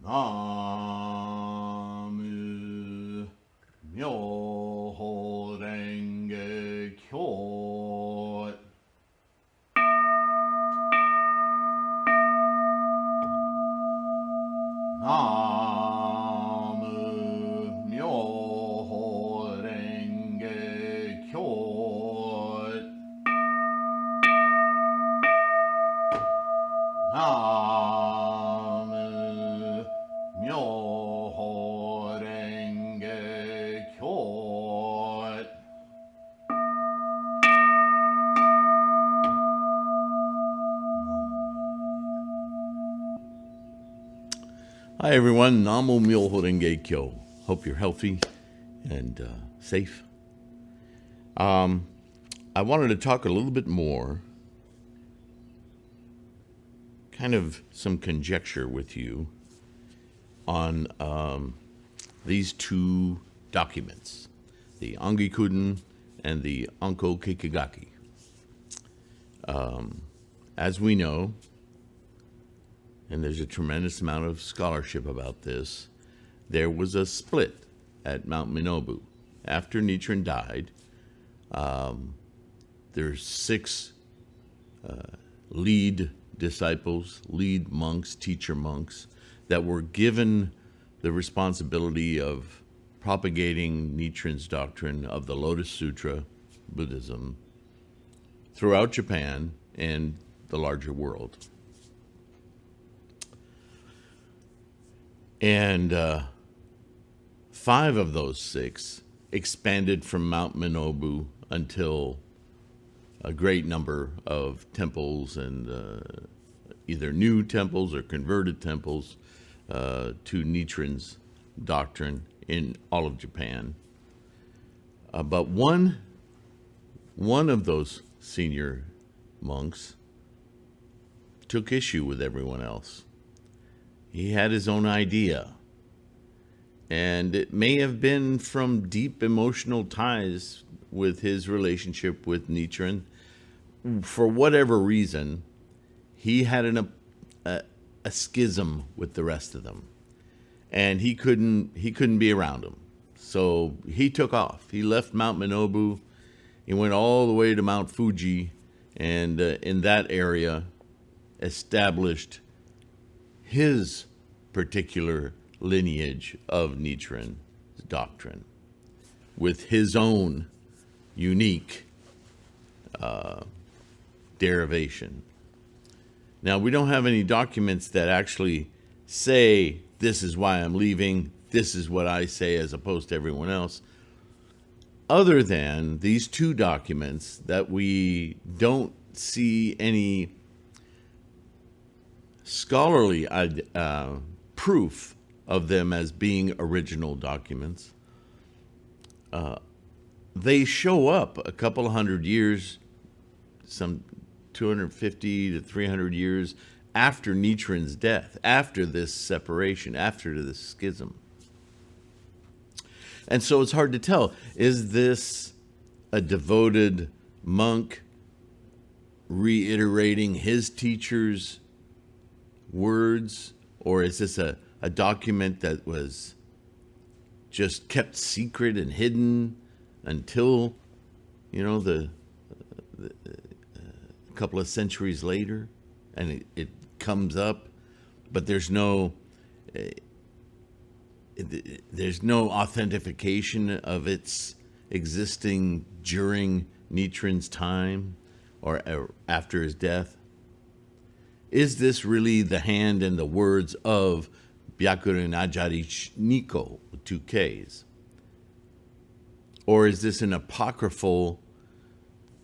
나무 묘호랭개교 나무 묘호랭개교 나무 묘호랭개교. Hi everyone, Namo Myoho Renge Kyo. Hope you're healthy and safe. I wanted to talk a little bit more, kind of some conjecture with you on these two documents, the Angikuden and the Anko Kikigaki. As we know, and there's a tremendous amount of scholarship about this, there was a split at Mount Minobu. After Nichiren died, there's 6 lead disciples, lead monks, teacher monks, that were given the responsibility of propagating Nichiren's doctrine of the Lotus Sutra, Buddhism, throughout Japan and the larger world. And 5 of those 6 expanded from Mount Minobu until a great number of temples and either new temples or converted temples to Nichiren's doctrine in all of Japan. But one of those senior monks took issue with everyone else. He had his own idea, and it may have been from deep emotional ties with his relationship with Nichiren. For whatever reason, he had a schism with the rest of them, and he couldn't be around them. So he took off. He left Mount Minobu. He went all the way to Mount Fuji, and in that area established his particular lineage of Nichiren's doctrine with his own unique derivation. Now, we don't have any documents that actually say, this is why I'm leaving, this is what I say as opposed to everyone else, other than these 2 documents that we don't see any scholarly proof of them as being original documents. They show up a couple of hundred years, some 250 to 300 years after Nichiren's death, after this separation, after this schism. And so it's hard to tell, is this a devoted monk reiterating his teacher's words, or is this a document that was just kept secret and hidden until, the couple of centuries later, and it comes up, but there's no authentication of its existing during Nichiren's time or after his death? Is this really the hand and the words of Byakuren Ajari Niko, with 2 Ks? Or is this an apocryphal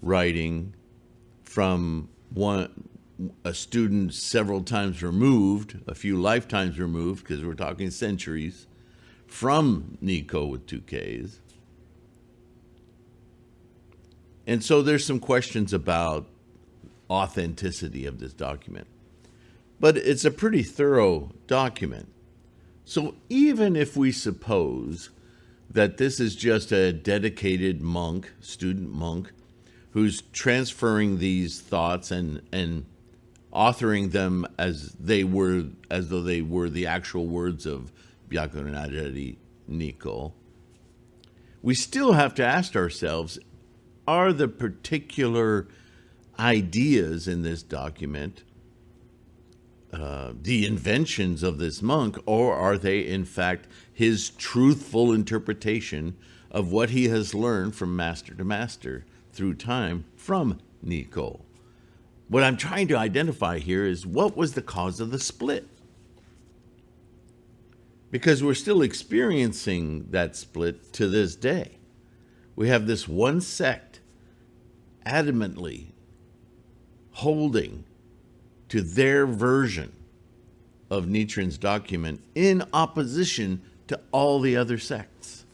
writing from a student several times removed, a few lifetimes removed, because we're talking centuries, from Niko with 2 Ks? And so there's some questions about authenticity of this document. But it's a pretty thorough document. So even if we suppose that this is just a dedicated monk, student monk, who's transferring these thoughts and authoring them as though they were the actual words of Byakuren Ajari Nikko, we still have to ask ourselves, are the particular ideas in this document the inventions of this monk, or are they in fact his truthful interpretation of what he has learned from master to master through time from Nikko? What I'm trying to identify here is, what was the cause of the split? Because we're still experiencing that split to this day. We have this one sect adamantly holding to their version of Nichiren's document in opposition to all the other sects.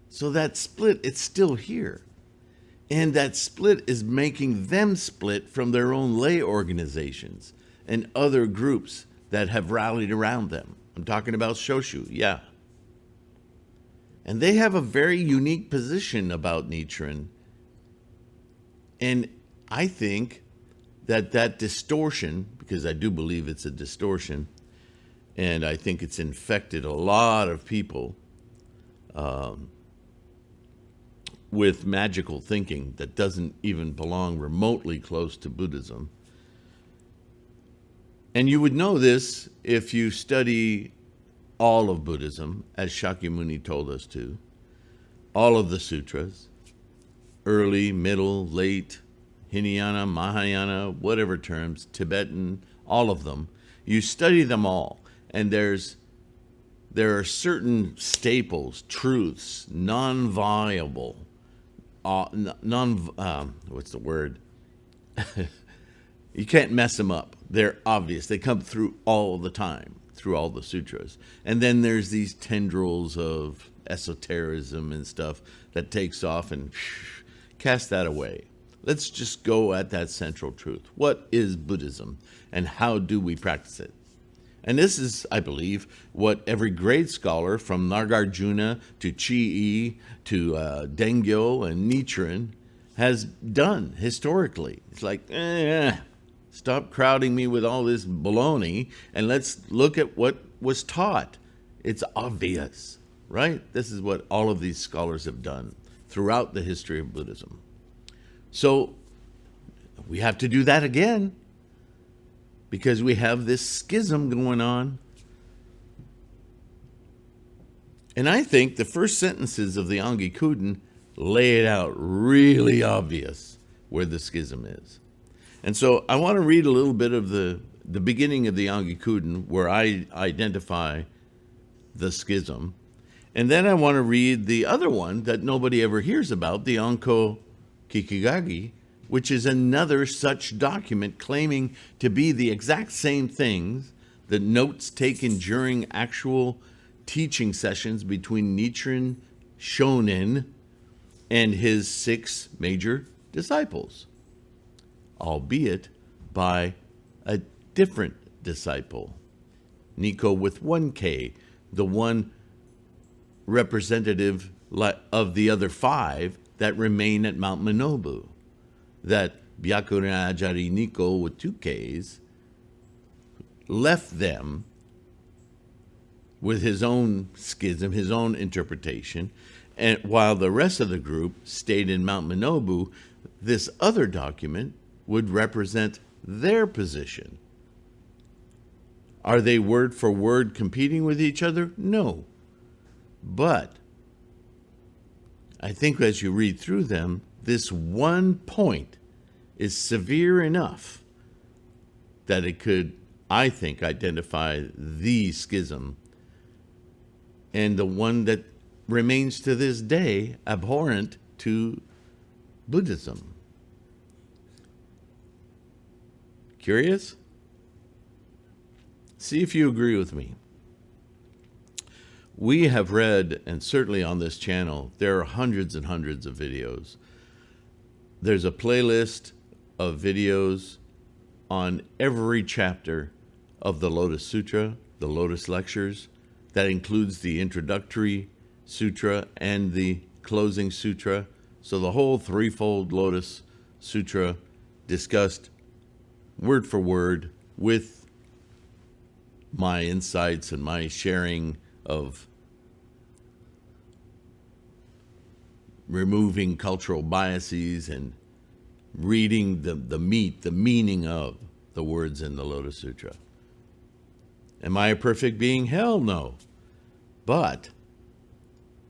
So that split, it's still here. And that split is making them split from their own lay organizations and other groups that have rallied around them. I'm talking about Shoshu, yeah. And they have a very unique position about Nichiren. And I think that distortion, because I do believe it's a distortion, and I think it's infected a lot of people with magical thinking that doesn't even belong remotely close to Buddhism. And you would know this if you study all of Buddhism, as Shakyamuni told us to, all of the sutras, early, middle, late, Hinayana, Mahayana, whatever terms, Tibetan, all of them. You study them all, and there are certain staples, truths, non-viable, what's the word? You can't mess them up. They're obvious. They come through all the time, through all the sutras. And then there's these tendrils of esotericism and stuff that takes off, and cast that away. Let's just go at that central truth. What is Buddhism, and how do we practice it? And this is, I believe, what every great scholar, from Nagarjuna to Chi-I to Dengyo and Nichiren, has done historically. It's like, stop crowding me with all this baloney, and let's look at what was taught. It's obvious, right? This is what all of these scholars have done throughout the history of Buddhism. So we have to do that again, because we have this schism going on. And I think the first sentences of the Angikuden lay it out really obvious where the schism is. And so I want to read a little bit of the beginning of the Angikuden, where I identify the schism. And then I want to read the other one that nobody ever hears about, the Anko Kikigagi, which is another such document claiming to be the exact same things, the notes taken during actual teaching sessions between Nichiren Shonin and his 6 major disciples, albeit by a different disciple, Nikko with 1K, the one representative of the other 5 that remain at Mount Minobu, that Byakuren Ajari Nikko with 2 Ks left them with his own schism, his own interpretation, and while the rest of the group stayed in Mount Minobu, this other document would represent their position. Are they word for word competing with each other? No. But I think as you read through them, this one point is severe enough that it could, I think, identify the schism, and the one that remains to this day abhorrent to Buddhism. Curious? See if you agree with me. We have read, and certainly on this channel, there are hundreds and hundreds of videos. There's a playlist of videos on every chapter of the Lotus Sutra, the Lotus Lectures. That includes the introductory sutra and the closing sutra. So the whole Threefold Lotus Sutra discussed word for word, with my insights and my sharing of removing cultural biases and reading the meaning of the words in the Lotus Sutra. Am I a perfect being? Hell no. But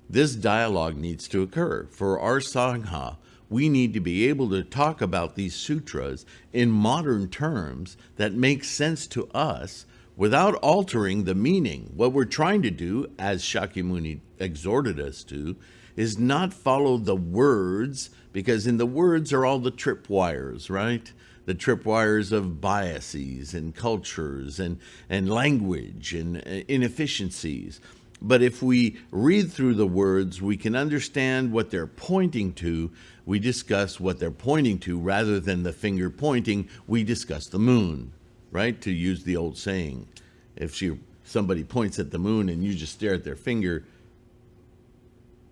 this dialogue needs to occur. For our Sangha, we need to be able to talk about these sutras in modern terms that make sense to us without altering the meaning. What we're trying to do, as Shakyamuni exhorted us to, is not follow the words, because in the words are all the tripwires, right? The tripwires of biases and cultures and language and inefficiencies. But if we read through the words, we can understand what they're pointing to. We discuss what they're pointing to rather than the finger pointing. We discuss the moon, right? To use the old saying, if somebody points at the moon and you just stare at their finger,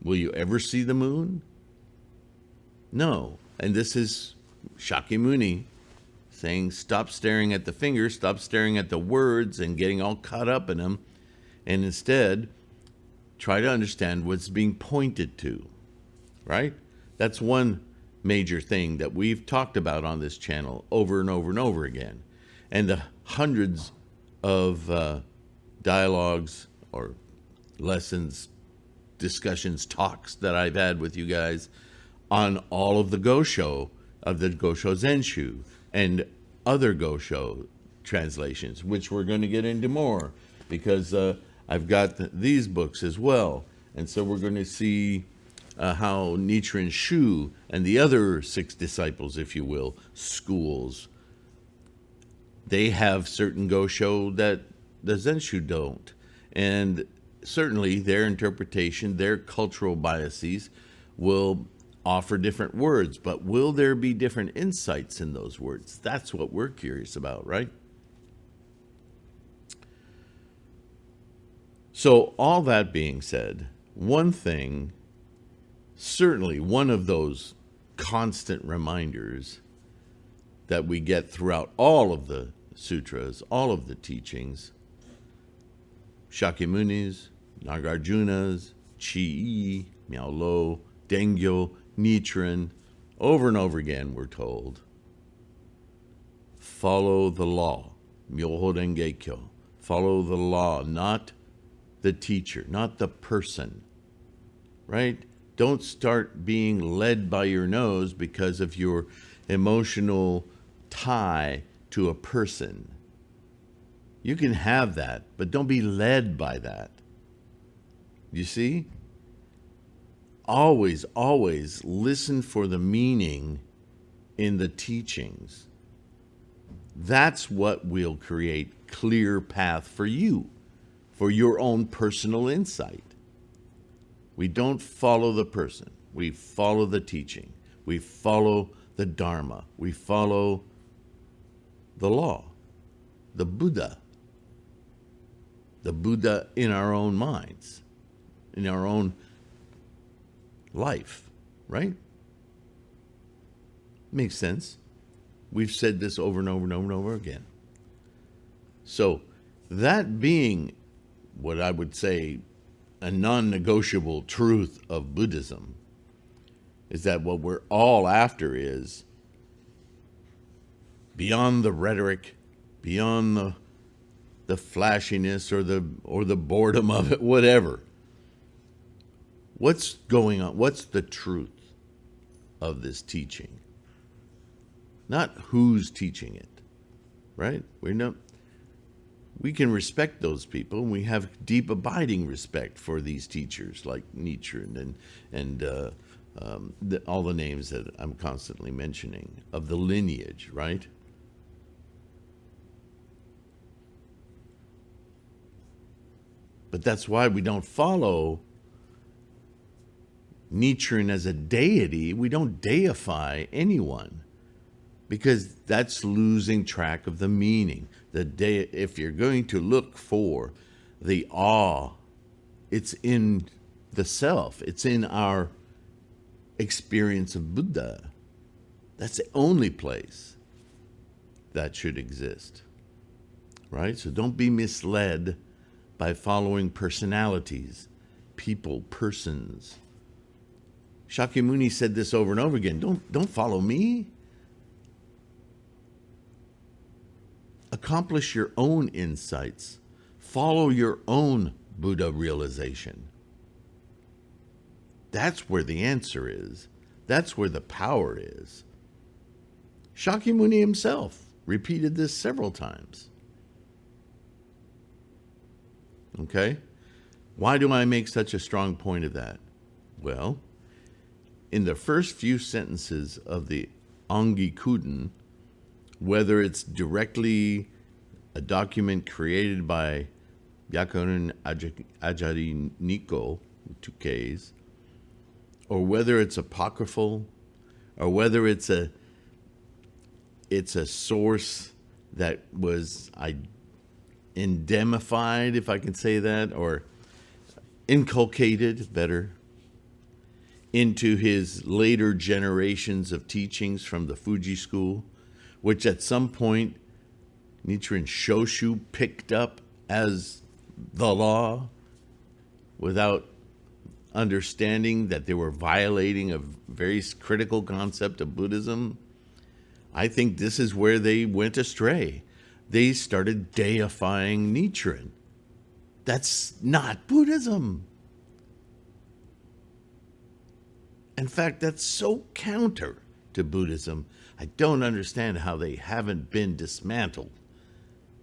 will you ever see the moon? No. And this is Shakyamuni saying, stop staring at the finger, stop staring at the words and getting all caught up in them, and instead try to understand what's being pointed to, right? That's one major thing that we've talked about on this channel over and over and over again. And the hundreds of dialogues or lessons, discussions, talks that I've had with you guys on all of the Gosho, of the Gosho Zenshu, and other Gosho translations, which we're going to get into more, because I've got these books as well. And so we're going to see how Nichiren Shu and the other 6 disciples, if you will, schools, they have certain Gosho that the Zenshu don't. And certainly their interpretation, their cultural biases will offer different words, but will there be different insights in those words? That's what we're curious about, right? So all that being said, one thing, certainly one of those constant reminders that we get throughout all of the sutras, all of the teachings, Shakyamuni's, Nagarjuna's, Chi-i, Miao Lo, Dengyo, Nichiren, over and over again we're told, follow the law, Myoho Renge Kyo, follow the law, not the teacher, not the person, right? Don't start being led by your nose because of your emotional tie to a person. You can have that, but don't be led by that. You see? Always, always listen for the meaning in the teachings. That's what will create clear path for you, for your own personal insight. We don't follow the person. We follow the teaching. We follow the Dharma. We follow the law, the Buddha in our own minds, in our own life, right? Makes sense. We've said this over and over and over and over again. So that being what I would say a non-negotiable truth of Buddhism, is that what we're all after is beyond the rhetoric, beyond the flashiness or the boredom of it, whatever. What's going on? What's the truth of this teaching? Not who's teaching it, right? We can respect those people, and we have deep abiding respect for these teachers like Nichiren and all the names that I'm constantly mentioning of the lineage, right? But that's why we don't follow Nichiren as a deity. We don't deify anyone, because that's losing track of the meaning. If you're going to look for the awe, it's in the self. It's in our experience of Buddha. That's the only place. that should exist, right? So don't be misled by following personalities, people, persons. Shakyamuni said this over and over again. Don't follow me. Accomplish your own insights. Follow your own Buddha realization. That's where the answer is. That's where the power is. Shakyamuni himself repeated this several times. Okay? Why do I make such a strong point of that? Well, in the first few sentences of the Angikuden, whether it's directly a document created by Byakunin Ajari Nikko, 2 Ks, or whether it's apocryphal, or whether it's a source that was indemnified, if I can say that, or inculcated, better, into his later generations of teachings from the Fuji school, which at some point Nichiren Shoshu picked up as the law without understanding that they were violating a very critical concept of Buddhism. I think this is where they went astray. They started deifying Nichiren. That's not Buddhism. In fact, that's so counter to Buddhism. I don't understand how they haven't been dismantled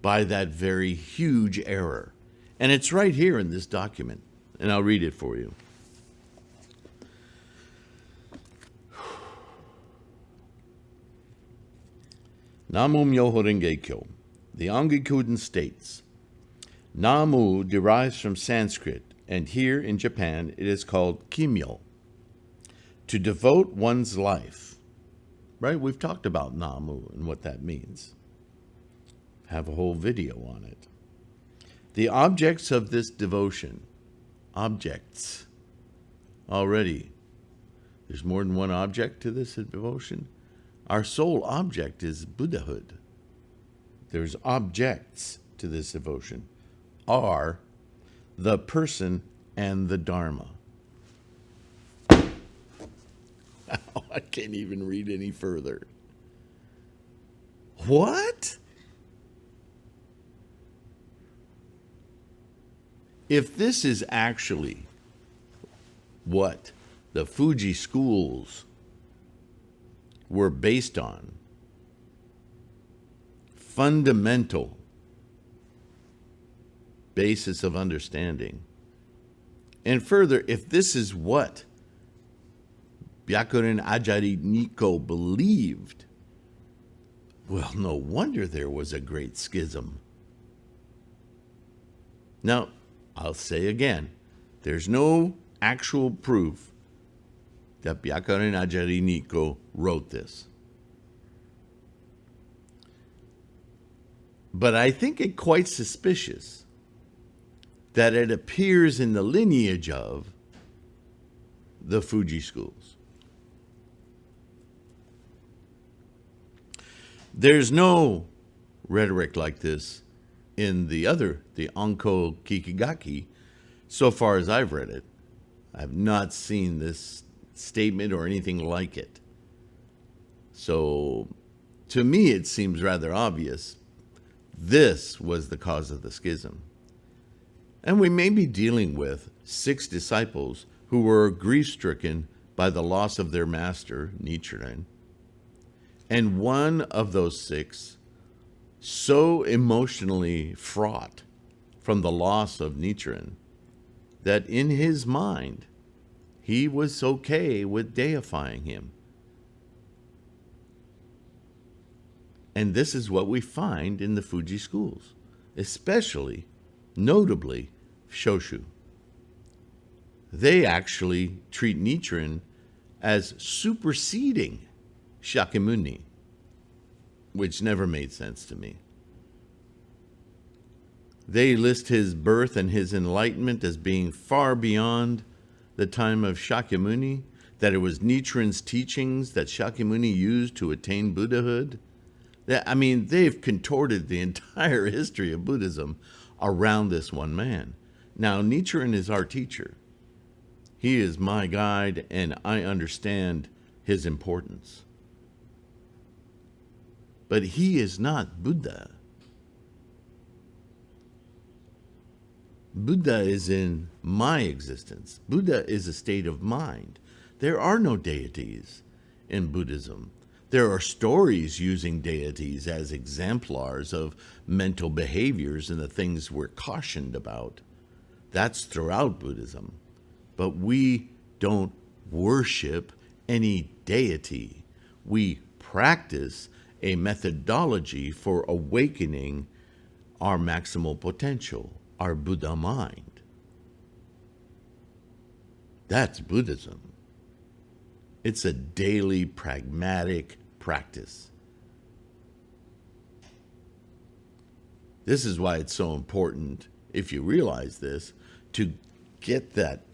by that very huge error. And it's right here in this document, and I'll read it for you. Namu Myoho Renge Kyo. The Angikuden states, Namu derives from Sanskrit, and here in Japan it is called Kimyo. To devote one's life. Right? We've talked about Namu and what that means. Have a whole video on it. The objects of this devotion. Objects. Already. There's more than one object to this devotion. Our sole object is Buddhahood. There's objects to this devotion. Are the person and the Dharma. I can't even read any further. What? If this is actually what the Fuji schools were based on, fundamental basis of understanding, and further, if this is what Byakunin Ajari Nikko believed, well, no wonder there was a great schism. Now, I'll say again, there's no actual proof that Byakunin Ajari Nikko wrote this. But I think it quite suspicious that it appears in the lineage of the Fuji schools. There's no rhetoric like this in the Anko Kikigaki, so far as I've read it. I have not seen this statement or anything like it. So, to me, it seems rather obvious this was the cause of the schism. And we may be dealing with 6 disciples who were grief-stricken by the loss of their master, Nichiren. And one of those 6, so emotionally fraught from the loss of Nichiren, that in his mind, he was okay with deifying him. And this is what we find in the Fuji schools, especially, notably, Shoshu. They actually treat Nichiren as superseding Shakyamuni, which never made sense to me. They list his birth and his enlightenment as being far beyond the time of Shakyamuni, that it was Nichiren's teachings that Shakyamuni used to attain Buddhahood. I mean, they've contorted the entire history of Buddhism around this one man. Now, Nichiren is our teacher. He is my guide, and I understand his importance. But he is not Buddha. Buddha is in my existence. Buddha is a state of mind. There are no deities in Buddhism. There are stories using deities as exemplars of mental behaviors and the things we're cautioned about. That's throughout Buddhism. But we don't worship any deity. We practice a methodology for awakening our maximal potential, our Buddha mind. That's Buddhism. It's a daily pragmatic practice. This is why it's so important, if you realize this, to get that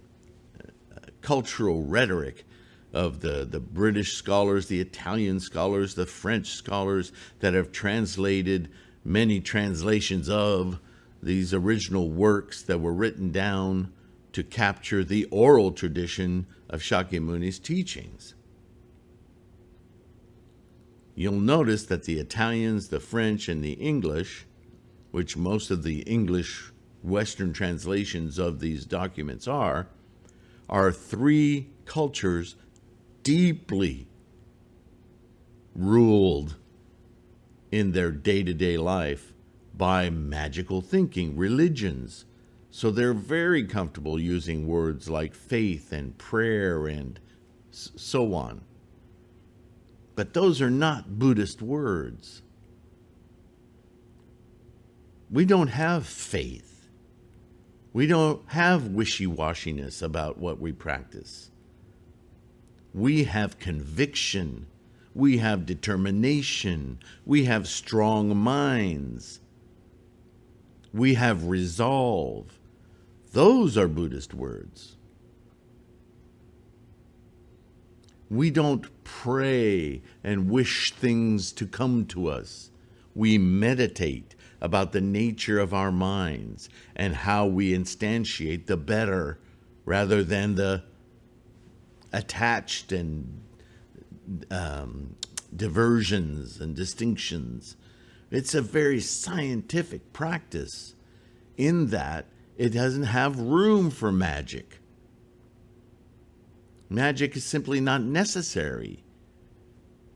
cultural rhetoric of the British scholars, the Italian scholars, the French scholars that have translated many translations of these original works that were written down to capture the oral tradition of Shakyamuni's teachings. You'll notice that the Italians, the French, and the English, which most of the English Western translations of these documents are three cultures deeply ruled in their day-to-day life by magical thinking, religions. So they're very comfortable using words like faith and prayer and so on. But those are not Buddhist words. We don't have faith. We don't have wishy-washiness about what we practice. We have conviction. We have determination. We have strong minds. We have resolve. Those are Buddhist words. We don't pray and wish things to come to us. We meditate about the nature of our minds and how we instantiate the better rather than the attached and diversions and distinctions. It's a very scientific practice in that it doesn't have room for magic. Magic is simply not necessary.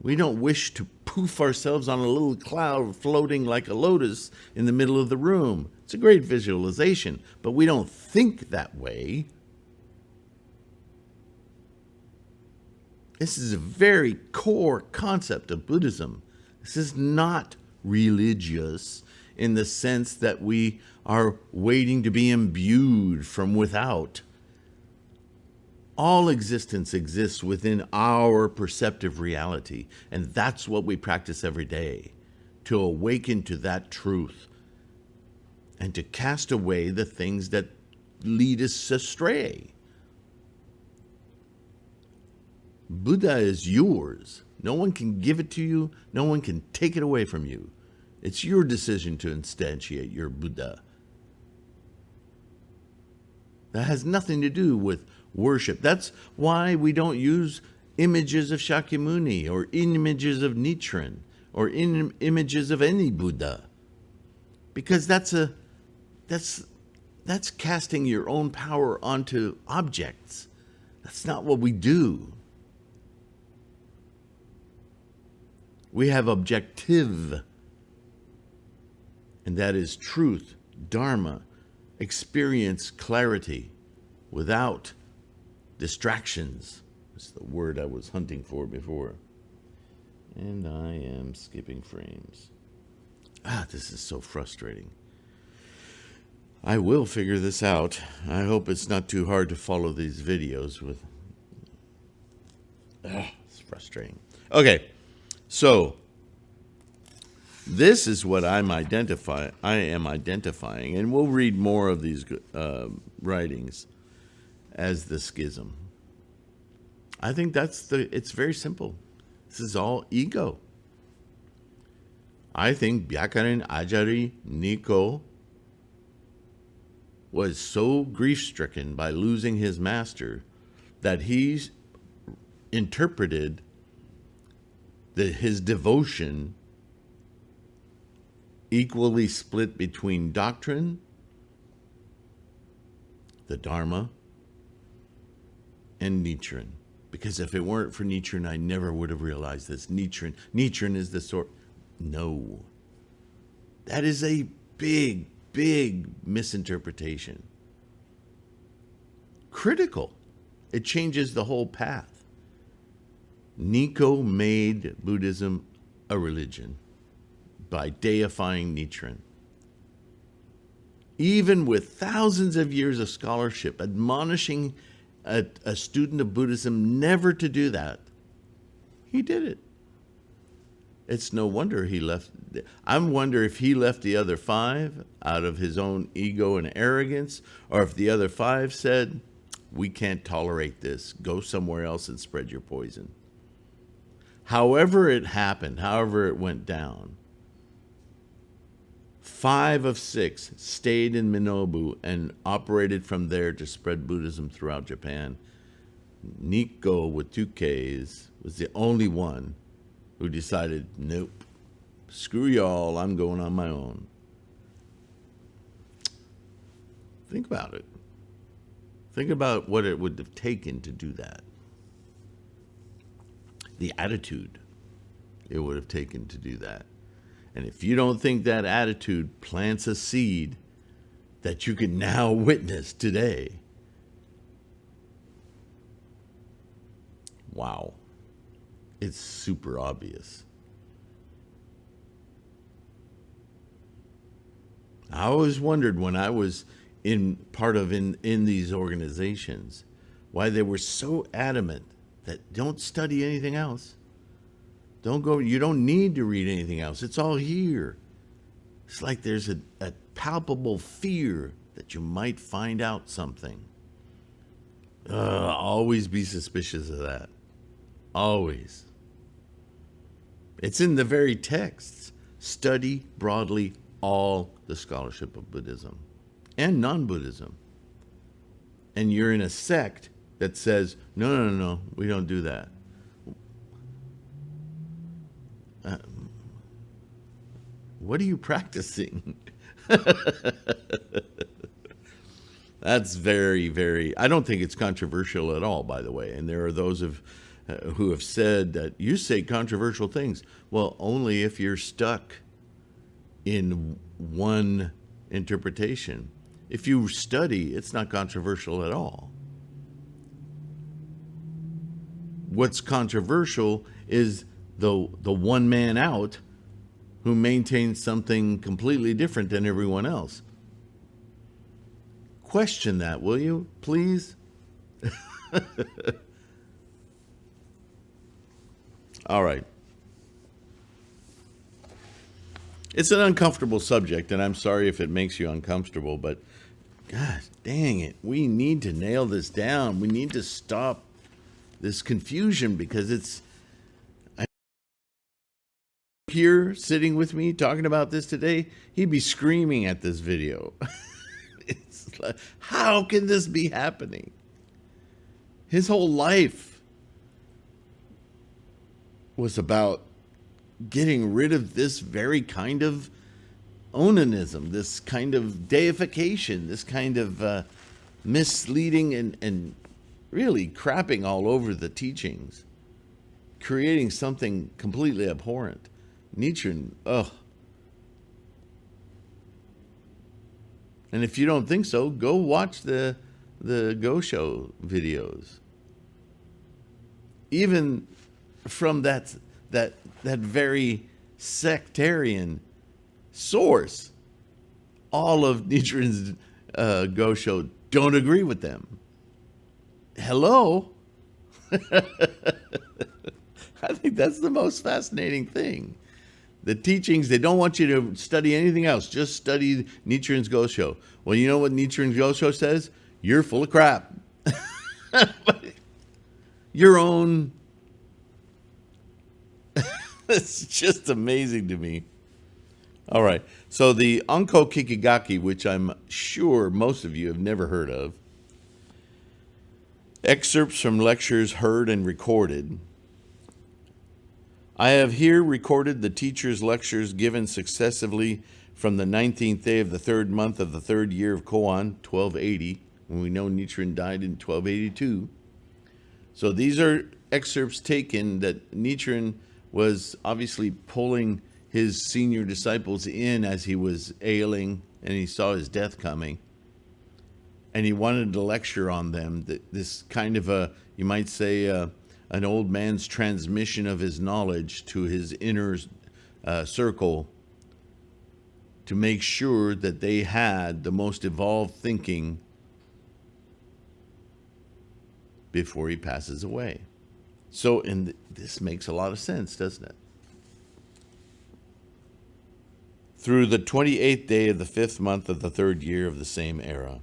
We don't wish to poof ourselves on a little cloud floating like a lotus in the middle of the room. It's a great visualization, but we don't think that way. This is a very core concept of Buddhism. This is not religious in the sense that we are waiting to be imbued from without. All existence exists within our perceptive reality, and that's what we practice every day, to awaken to that truth and to cast away the things that lead us astray. Buddha is yours. No one can give it to you. No one can take it away from you. It's your decision to instantiate your Buddha. That has nothing to do with worship. That's why we don't use images of Shakyamuni or images of Nichiren or images of any Buddha. Because that's casting your own power onto objects. That's not what we do. We have objective, and that is truth, dharma, experience, clarity, without distractions. That's the word I was hunting for before. And I am skipping frames. This is so frustrating. I will figure this out. I hope it's not too hard to follow these videos with. It's frustrating. Okay. So, this is what I am identifying, and we'll read more of these writings as the schism. I think it's very simple. This is all ego. I think Byakaren Ajari Niko was so grief-stricken by losing his master that he interpreted his devotion equally split between doctrine, the Dharma, and Nichiren. Because if it weren't for Nichiren, I never would have realized this. Nichiren is the sort. No. That is a big, big misinterpretation. Critical. It changes the whole path. Niko made Buddhism a religion by deifying Nichiren. Even with thousands of years of scholarship admonishing a student of Buddhism never to do that, he did it. It's no wonder he left. I wonder if he left the other five out of his own ego and arrogance, or if the other five said, we can't tolerate this. Go somewhere else and spread your poison. However it happened, however it went down, 5 of 6 stayed in Minobu and operated from there to spread Buddhism throughout Japan. Niko, with 2 Ks, was the only one who decided, nope, screw y'all, I'm going on my own. Think about it. Think about what it would have taken to do that. The attitude it would have taken to do that. And if you don't think that attitude plants a seed that you can now witness today, wow, it's super obvious. I always wondered when I was in these organizations why they were so adamant that don't study anything else. You don't need to read anything else. It's all here. It's like there's a palpable fear that you might find out something. Always be suspicious of that. Always. It's in the very texts. Study broadly all the scholarship of Buddhism and non-Buddhism. And you're in a sect that says, no, we don't do that. What are you practicing? That's very, very, I don't think it's controversial at all, by the way. And there are those who have said that you say controversial things. Well, only if you're stuck in one interpretation. If you study, it's not controversial at all. What's controversial is the one man out who maintains something completely different than everyone else. Question that, will you, please? All right. It's an uncomfortable subject, and I'm sorry if it makes you uncomfortable, but gosh, dang it. We need to nail this down. We need to stop this confusion because it's here sitting with me talking about this today, he'd be screaming at this video. It's like, how can this be happening? His whole life was about getting rid of this very kind of onanism, this kind of deification, this kind of misleading and really crapping all over the teachings, creating something completely abhorrent. Nichiren, ugh. And if you don't think so, go watch the Go Show videos. Even from that very sectarian source, all of Nichiren's Go Show don't agree with them. Hello? I think that's the most fascinating thing. The teachings, they don't want you to study anything else. Just study Nichiren's Go Show. Well, you know what Nichiren's Go Show says? You're full of crap. Your own. It's just amazing to me. All right. So the Onko Kikigaki, which I'm sure most of you have never heard of, excerpts from lectures heard and recorded. I have here recorded the teacher's lectures given successively from the 19th day of the third month of the third year of Koan, 1280, when we know Nichiren died in 1282. So these are excerpts taken that Nichiren was obviously pulling his senior disciples in as he was ailing and he saw his death coming. And he wanted to lecture on them, this kind of a, you might say, an old man's transmission of his knowledge to his inner circle to make sure that they had the most evolved thinking before he passes away. So, and this makes a lot of sense, doesn't it? Through the 28th day of the 5th month of the 3rd year of the same era,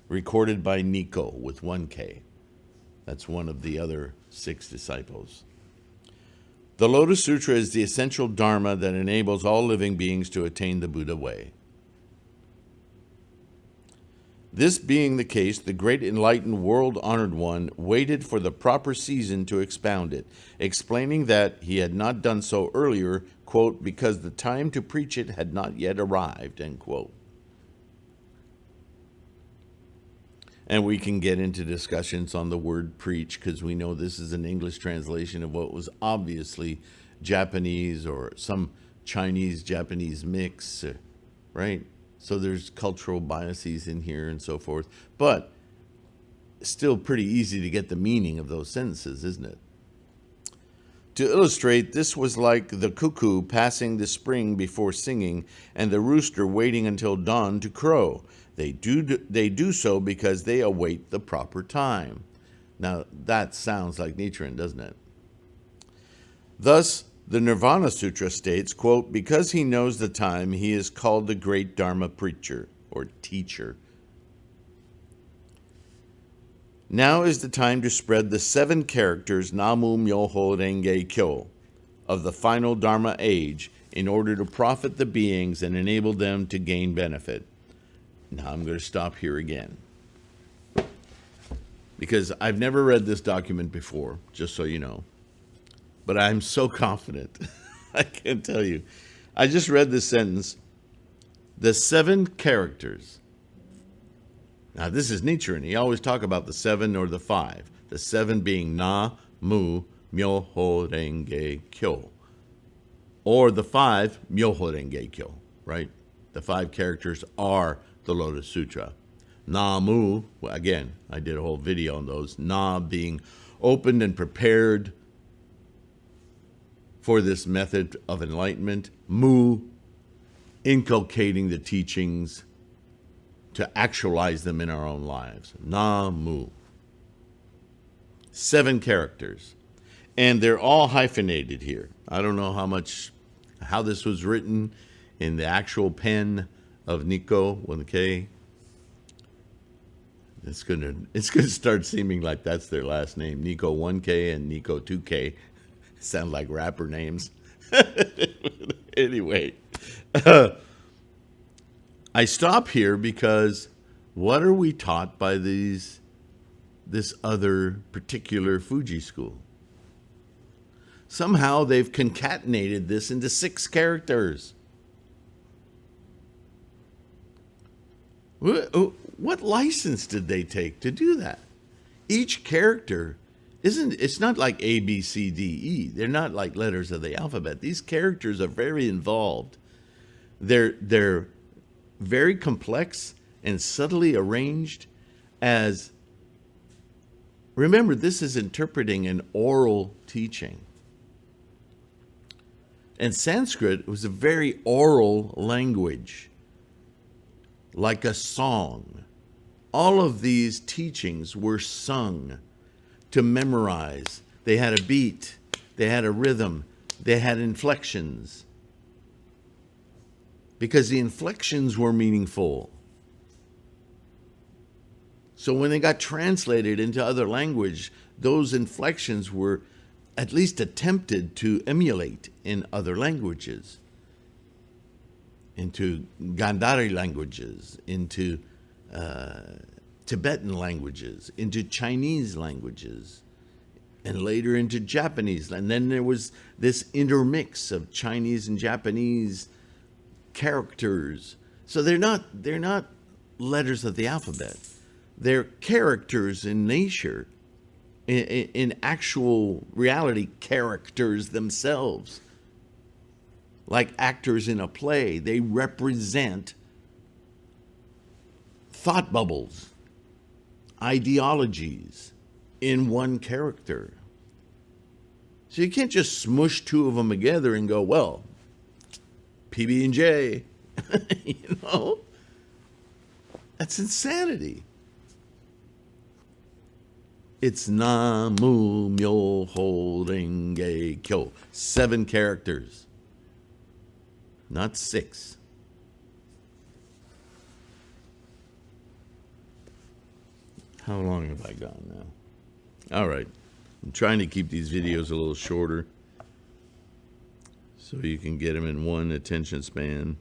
recorded by Nico with 1K. That's one of the other 6 disciples. The Lotus Sutra is the essential dharma that enables all living beings to attain the Buddha way. This being the case, the great enlightened world-honored one waited for the proper season to expound it, explaining that he had not done so earlier, quote, because the time to preach it had not yet arrived, end quote. And we can get into discussions on the word preach because we know this is an English translation of what was obviously Japanese or some Chinese-Japanese mix, right? So there's cultural biases in here and so forth. But still pretty easy to get the meaning of those sentences, isn't it? To illustrate, this was like the cuckoo passing the spring before singing and the rooster waiting until dawn to crow. They do so because they await the proper time. Now, that sounds like Nichiren, doesn't it? Thus, the Nirvana Sutra states, quote, because he knows the time, he is called the great Dharma preacher or teacher. Now is the time to spread the 7 characters Namu Myoho Renge Kyo of the final Dharma age in order to profit the beings and enable them to gain benefit. Now I'm going to stop here again because I've never read this document before, just so you know. But I'm so confident. I can't tell you. I just read this sentence. The 7 characters. Now, this is Nichiren. He always talk about the 7 or the 5. The 7 being Na, Mu, Myoho Renge Kyo. Or the 5, Myoho Renge Kyo, right? The 5 characters are the Lotus Sutra. Na, Mu, well, again, I did a whole video on those. Na being opened and prepared for this method of enlightenment. Mu, inculcating the teachings to actualize them in our own lives. Na, Mu. 7 characters. And they're all hyphenated here. I don't know how this was written in the actual pen of Nico with a K. It's gonna start seeming like that's their last name. Nico 1K and Nico 2K. Sound like rapper names. Anyway, I stop here because what are we taught by this other particular Fuji school? Somehow they've concatenated this into 6 characters. What license did they take to do that? Each character it's not like A, B, C, D, E. They're not like letters of the alphabet. These characters are very involved. They're very complex and subtly arranged as, remember, this is interpreting an oral teaching. And Sanskrit was a very oral language, like a song. All of these teachings were sung to memorize. They had a beat, they had a rhythm, they had inflections. Because the inflections were meaningful. So when they got translated into other language, those inflections were at least attempted to emulate in other languages. into Gandhari languages, into Tibetan languages, into Chinese languages, and later into Japanese. And then there was this intermix of Chinese and Japanese characters. So they're not letters of the alphabet. They're characters in nature, in actual reality, characters themselves. Like actors in a play, they represent thought bubbles, ideologies in one character. So you can't just smush two of them together and go, well, PB&J, you know? That's insanity. It's Namu Myoho Renge Kyo. 7 characters, not 6. How long have I gone now? All right. I'm trying to keep these videos a little shorter so you can get them in one attention span.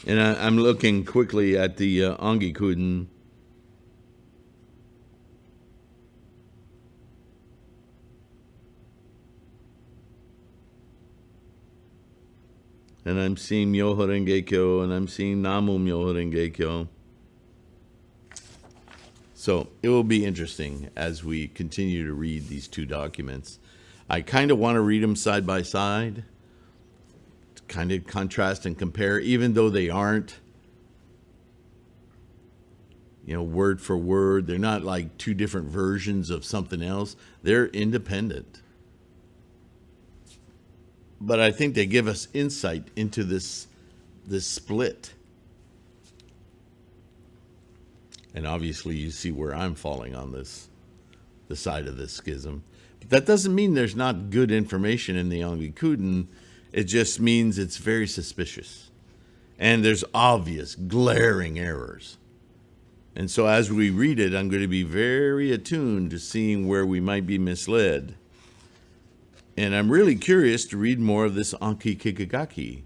And I'm looking quickly at the Angikuden. And I'm seeing Myoho Renge Kyo, and I'm seeing Namu Myoho Renge Kyo. So it will be interesting as we continue to read these 2 documents. I kind of want to read them side by side, to kind of contrast and compare, even though they aren't, you know, word for word. They're not like 2 different versions of something else. They're independent. But I think they give us insight into this split. And obviously you see where I'm falling on this, the side of this schism. But that doesn't mean there's not good information in the Angikuden. It just means it's very suspicious. And there's obvious, glaring errors. And so as we read it, I'm going to be very attuned to seeing where we might be misled. And I'm really curious to read more of this Anki Kikigaki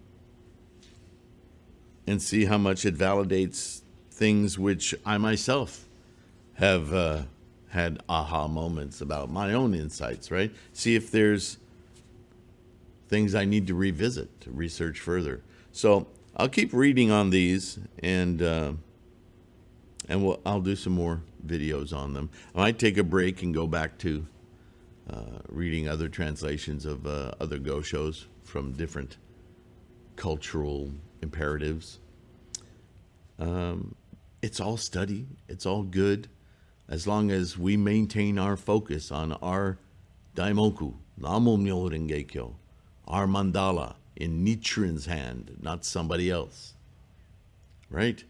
and see how much it validates things which I myself have had aha moments about, my own insights, right? See if there's things I need to revisit, to research further. So I'll keep reading on these, and I'll do some more videos on them. I might take a break and go back to reading other translations of other goshos from different cultural imperatives. It's all study. It's all good, as long as we maintain our focus on our daimoku, Namu Myoho Renge Kyo, our mandala in Nichiren's hand, not somebody else. Right?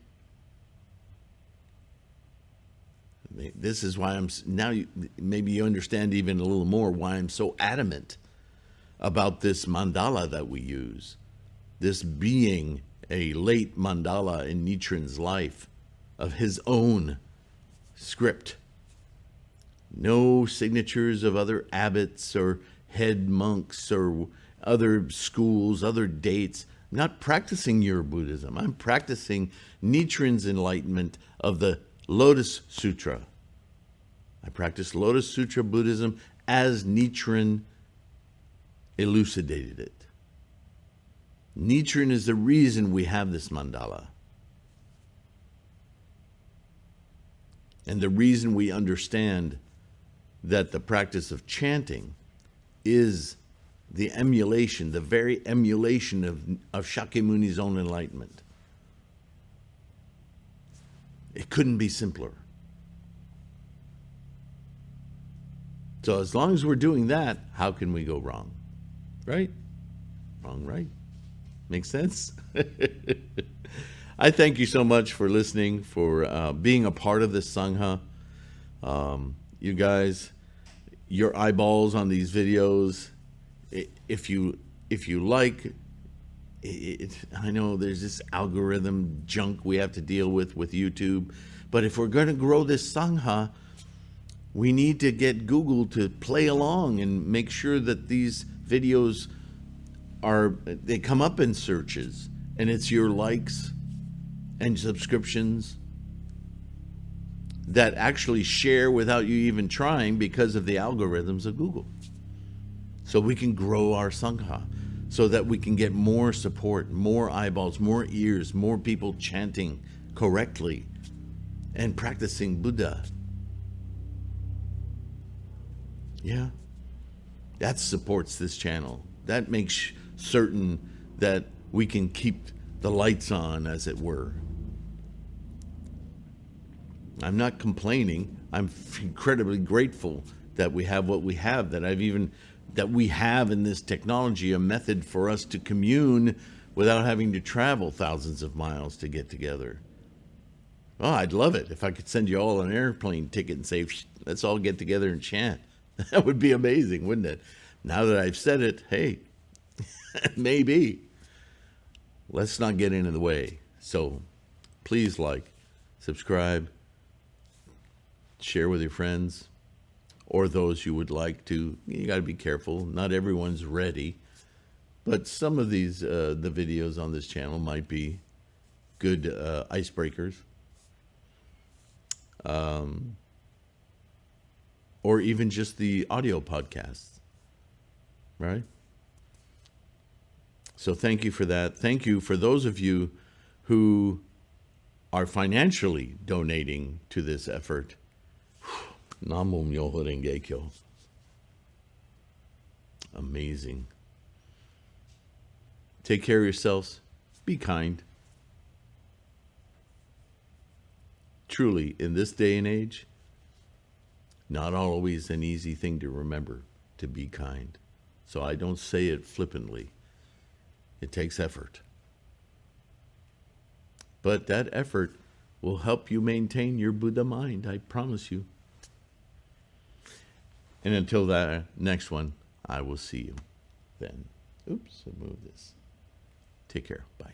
This is why maybe you understand even a little more why I'm so adamant about this mandala that we use. This being a late mandala in Nichiren's life of his own script. No signatures of other abbots or head monks or other schools, other dates. I'm not practicing your Buddhism. I'm practicing Nichiren's enlightenment of the Lotus Sutra. I practice Lotus Sutra Buddhism as Nichiren elucidated it. Nichiren is the reason we have this mandala. And the reason we understand that the practice of chanting is the emulation, the very emulation of Shakyamuni's own enlightenment. It couldn't be simpler. So as long as we're doing that, how can we go wrong? Right? Wrong, right? Makes sense? I thank you so much for listening, for being a part of this Sangha. You guys, your eyeballs on these videos, if you like, I know there's this algorithm junk we have to deal with YouTube, but if we're going to grow this Sangha, We need to get Google to play along and make sure that these videos they come up in searches, and it's your likes and subscriptions that actually share without you even trying because of the algorithms of Google. So we can grow our Sangha, so that we can get more support, more eyeballs, more ears, more people chanting correctly and practicing Buddha. Yeah, that supports this channel. That makes certain that we can keep the lights on, as it were. I'm not complaining. I'm incredibly grateful that we have what we have, that we have in this technology a method for us to commune without having to travel thousands of miles to get together. Oh, I'd love it if I could send you all an airplane ticket and say, let's all get together and chant. That would be amazing, wouldn't it? Now that I've said it, hey, maybe. Let's not get in the way. So please like, subscribe, share with your friends, or those you would like to. You got to be careful. Not everyone's ready. But some of these, the videos on this channel might be good icebreakers. Or even just the audio podcasts, right? So thank you for that. Thank you for those of you who are financially donating to this effort. Namo Myoho Renge Kyo. Amazing. Take care of yourselves. Be kind. Truly, in this day and age, not always an easy thing to remember to be kind. So I don't say it flippantly. It takes effort. But that effort will help you maintain your Buddha mind, I promise you. And until that next one, I will see you then. Oops, I moved this. Take care. Bye.